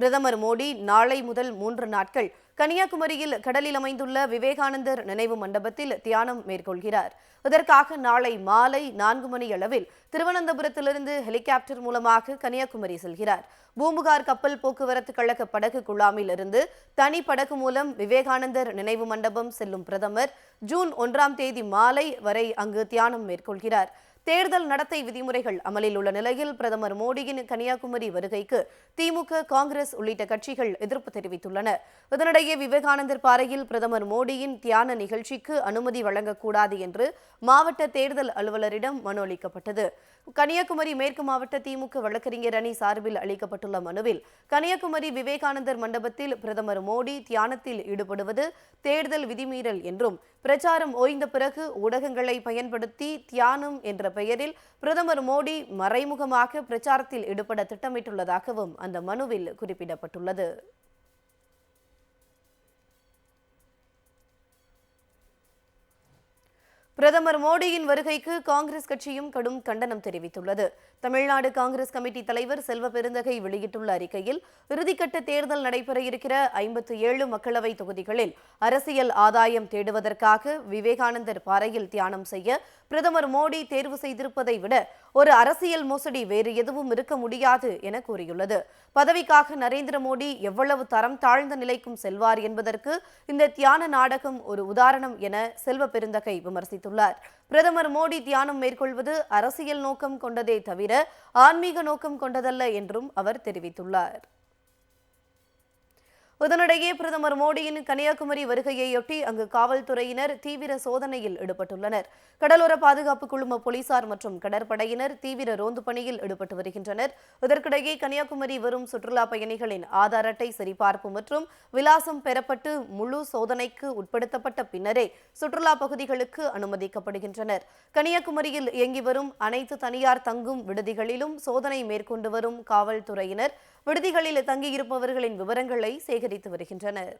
பிரதமர் மோடி நாளை முதல் 3 நாட்கள் கன்னியாகுமரியில் கடலில் அமைந்துள்ள விவேகானந்தர் நினைவு மண்டபத்தில் தியானம் மேற்கொள்கிறார். இதற்காக நாளை மாலை 4 மணி அளவில் திருவனந்தபுரத்திலிருந்து ஹெலிகாப்டர் மூலமாக கன்னியாகுமரி செல்கிறார். பூம்புகார் கப்பல் போக்குவரத்து கழக படகு குழாமில் இருந்து தனி படகு மூலம் விவேகானந்தர் நினைவு மண்டபம் செல்லும் பிரதமர் ஜூன் 1ஆம் தேதி மாலை வரை அங்கு தியானம் மேற்கொள்கிறார். தேர்தல் நடத்தை விதிமுறைகள் அமலில் உள்ள நிலையில் பிரதமர் மோடியின் கன்னியாகுமரி வருகைக்கு திமுக, காங்கிரஸ் உள்ளிட்ட கட்சிகள் எதிர்ப்பு தெரிவித்துள்ளன. இதனிடையே விவேகானந்தர் பாறையில் பிரதமர் மோடியின் தியான நிகழ்ச்சிக்கு அனுமதி வழங்கக்கூடாது என்று மாவட்ட தேர்தல் அலுவலரிடம் மனு அளிக்கப்பட்டது. கன்னியாகுமரி மேற்கு மாவட்ட திமுக வழக்கறிஞர் அணி சார்பில் அளிக்கப்பட்டுள்ள மனுவில் கன்னியாகுமரி விவேகானந்தர் மண்டபத்தில் பிரதமர் மோடி தியானத்தில் ஈடுபடுவது தேர்தல் விதிமீறல் என்றும், பிரச்சாரம் ஓய்ந்த பிறகு ஊடகங்களை பயன்படுத்தி தியானம் என்ற பெயரில் பிரதமர் மோடி மறைமுகமாக பிரச்சாரத்தில் ஈடுபட திட்டமிட்டுள்ளதாகவும் அந்த மனுவில் குறிப்பிடப்பட்டுள்ளது. பிரதமர் மோடியின் வருகைக்கு காங்கிரஸ் கட்சியும் கடும் கண்டனம் தெரிவித்துள்ளது. தமிழ்நாடு காங்கிரஸ் கமிட்டி தலைவர் செல்வ பெருந்தகை வெளியிட்டுள்ள அறிக்கையில், இறுதிக்கட்ட தேர்தல் நடைபெற இருக்கிற 57 மக்களவை தொகுதிகளில் அரசியல் ஆதாயம் தேடுவதற்காக விவேகானந்தர் பாறையில் தியானம் செய்ய பிரதமர் மோடி தேர்வு செய்திருப்பதை விட ஒரு அரசியல் மோசடி வேறு எதுவும் இருக்க முடியாது என கூறியுள்ளது. பதவிக்காக நரேந்திர மோடி எவ்வளவு தரம் தாழ்ந்த நிலைக்கும் செல்வார் என்பதற்கு இந்த தியான நாடகம் ஒரு உதாரணம் என செல்வ பெருந்தகை விமர்சித்துள்ளார். பிரதமர் மோடி தியானம் மேற்கொள்வது அரசியல் நோக்கம் கொண்டதே தவிர ஆன்மீக நோக்கம் கொண்டதல்ல என்றும் அவர் தெரிவித்துள்ளார். இதனிடையே பிரதமர் மோடியின் கன்னியாகுமரி வருகையையொட்டி அங்கு காவல்துறையினர் தீவிர சோதனையில் ஈடுபட்டுள்ளனர். கடலோர பாதுகாப்பு குழும போலீசார் மற்றும் கடற்படையினர் தீவிர ரோந்து பணியில் ஈடுபட்டு வருகின்றனர். இதற்கிடையே கன்னியாகுமரி வரும் சுற்றுலா பயணிகளின் ஆதார் அட்டை சரிபார்ப்பு மற்றும் விலாசம் பெறப்பட்டு முழு சோதனைக்கு உட்படுத்தப்பட்ட பின்னரே சுற்றுலா பகுதிகளுக்கு அனுமதிக்கப்படுகின்றனர். கன்னியாகுமரியில் இயங்கி வரும் அனைத்து தனியார் தங்கும் விடுதிகளிலும் சோதனை மேற்கொண்டு வரும் காவல்துறையினர் விடுதிகளில் தங்கியிருப்பவர்களின் விவரங்களை சேகரித்து வருகின்றனர்.